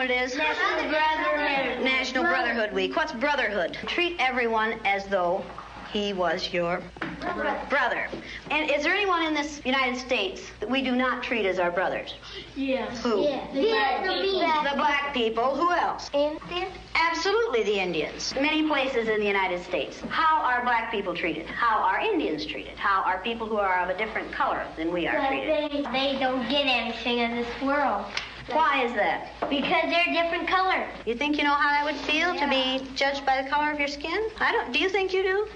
what it is? National Brotherhood. National Brotherhood Week. What's brotherhood? Treat everyone as though he was your brother. And is there anyone in this United States that we do not treat as our brothers? Yes. Who? Yeah. The black people. Who else? Indians. Absolutely, the Indians. Many places in the United States. How are black people treated? How are Indians treated? How are people who are of a different color than we are treated? They don't get anything in this world. Why is that? Because they're different color. You think you know how that would feel to be judged by the color of your skin? I don't. Do you think you do?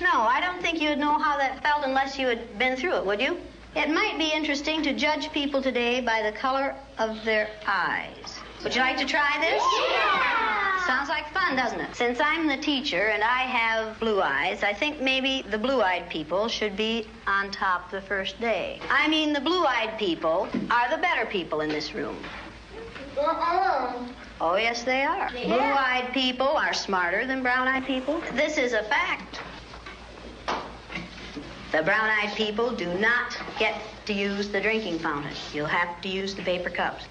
No, I don't think you'd know how that felt unless you had been through it, would you? It might be interesting to judge people today by the color of their eyes. Would you like to try this? Yeah! Sounds like fun, doesn't it? Since I'm the teacher and I have blue eyes, I think maybe the blue-eyed people should be on top the first day. I mean, the blue-eyed people are the better people in this room. Oh, yes, they are. Yeah. Blue-eyed people are smarter than brown-eyed people. This is a fact. The brown-eyed people do not get to use the drinking fountain. You'll have to use the paper cups.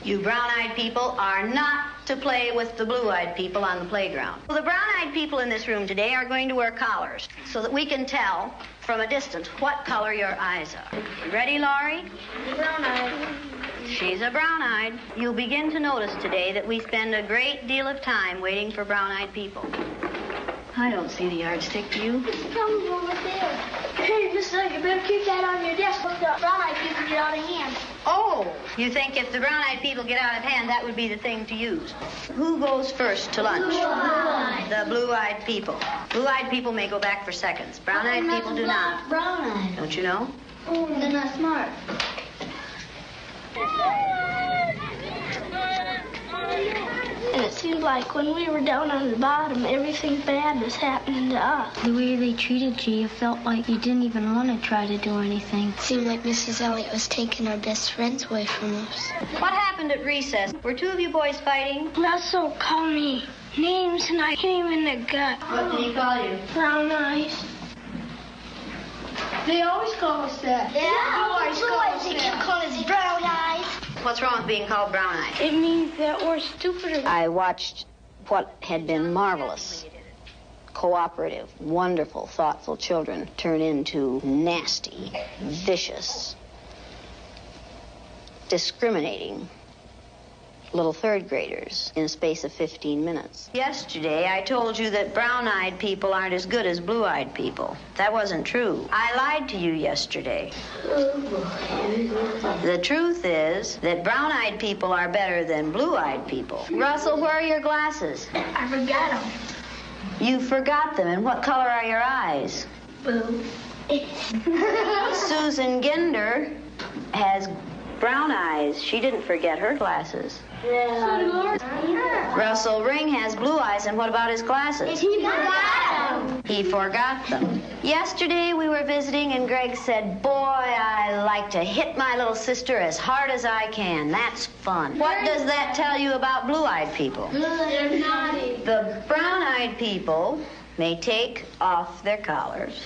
You brown-eyed people are not to play with the blue-eyed people on the playground. Well, the brown-eyed people in this room today are going to wear collars so that we can tell from a distance what color your eyes are. You ready, Laurie? Brown-eyed. She's a brown-eyed. You'll begin to notice today that we spend a great deal of time waiting for brown-eyed people. I don't see the yardstick, do you? It's probably over there. Hey, mister, you better keep that on your desk when the brown-eyed people get out of hand. Oh, you think if the brown-eyed people get out of hand, that would be the thing to use. Who goes first to lunch? Blue-eyed. The blue-eyed people. Blue-eyed people may go back for seconds. Brown-eyed people do not. Brown-eyed. Don't you know? Oh, they're not smart. And it seemed like when we were down on the bottom, everything bad was happening to us. The way they treated you, you felt like you didn't even want to try to do anything. It seemed like Mrs. Elliott was taking our best friends away from us. What happened at recess? Were two of you boys fighting? Russell called me names and I hit him in the gut. What did he call you? Brown eyes. They always call us that. Yeah, they keep calling us brown eyes. What's wrong with being called brown-eyed? It means that we're stupider. I watched what had been marvelous, cooperative, wonderful, thoughtful children turn into nasty, vicious, discriminating little third graders in a space of 15 minutes. Yesterday, I told you that brown-eyed people aren't as good as blue-eyed people. That wasn't true. I lied to you yesterday. The truth is that brown-eyed people are better than blue-eyed people. Russell, where are your glasses? I forgot them. You forgot them. And what color are your eyes? Blue. Susan Ginder has brown eyes. She didn't forget her glasses. Yeah. Russell Ring has blue eyes, and what about his glasses? He forgot them. He forgot them. Yesterday we were visiting, and Greg said, "Boy, I like to hit my little sister as hard as I can. That's fun." What does that tell you about blue-eyed people? They're naughty. The brown-eyed people may take off their collars,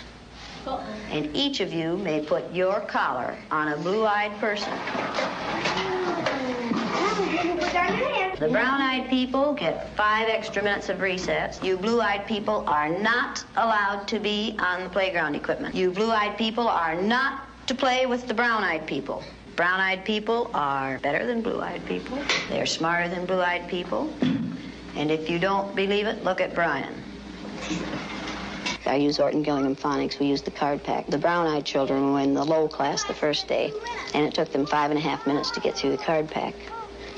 and each of you may put your collar on a blue-eyed person. The brown-eyed people get 5 extra minutes of recess. You blue-eyed people are not allowed to be on the playground equipment. You blue-eyed people are not to play with the brown-eyed people. Brown-eyed people are better than blue-eyed people. They're smarter than blue-eyed people. And if you don't believe it, look at Brian. I use Orton Gillingham Phonics. We used the card pack. The brown-eyed children were in the low class the first day, and it took them 5.5 minutes to get through the card pack.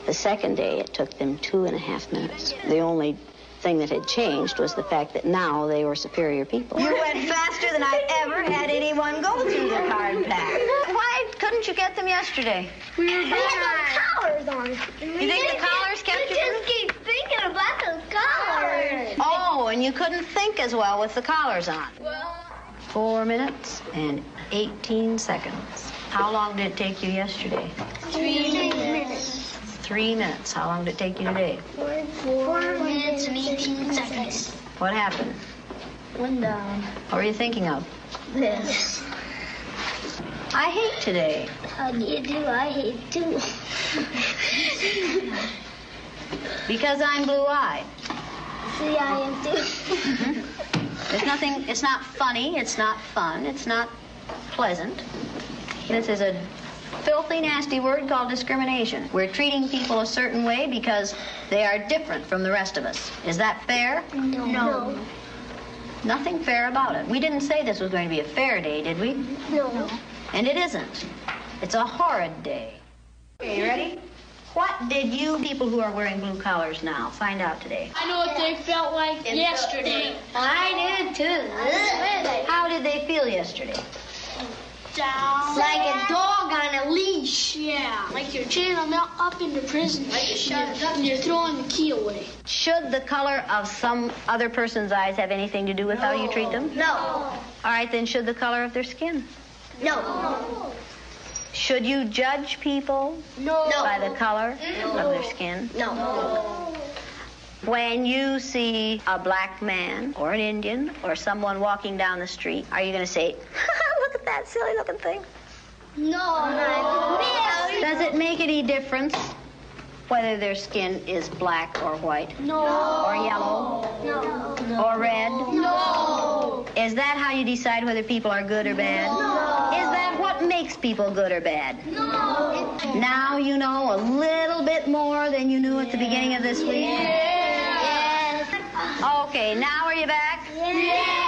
The second day, it took them 2.5 minutes. The only thing that had changed was the fact that now they were superior people. You went faster than I've ever had anyone go through the card pack. Why couldn't you get them yesterday? We had those collars on. You think the collars kept you? We just keep thinking about those collars. Oh, and you couldn't think as well with the collars on. Well, 4 minutes and 18 seconds. How long did it take you yesterday? 3 minutes. 3 minutes. How long did it take you today? 4 minutes and 18 seconds. What happened? One down. What were you thinking of? This. I hate today. How do you do? I hate too. Because I'm blue-eyed. See, I am too. There's nothing, it's not funny, it's not fun, it's not pleasant. This is a filthy, nasty word called discrimination. We're treating people a certain way because they are different from the rest of us. Is that fair? No. Nothing fair about it. We didn't say this was going to be a fair day, did we? No. And it isn't. It's a horrid day. Okay, you ready? What did you people who are wearing blue collars now find out today? I know what they felt like yesterday. I did too. How did they feel yesterday? Down. Like a dog on a leash. Yeah. Like you're chaining them up into prison. Like you're shut up and you're throwing the key away. Should the color of some other person's eyes have anything to do with how you treat them? No. All right, then should the color of their skin? No. Should you judge people by the color of their skin? No. When you see a black man or an Indian or someone walking down the street, are you going to say, look at that silly looking thing? No. Does it make any difference whether their skin is black or white? No. Or yellow? No. Or red? No. Is that how you decide whether people are good or bad? No. Is that what makes people good or bad? No. Now you know a little bit more than you knew at the beginning of this week? Yeah. Okay, now are you back? Yeah.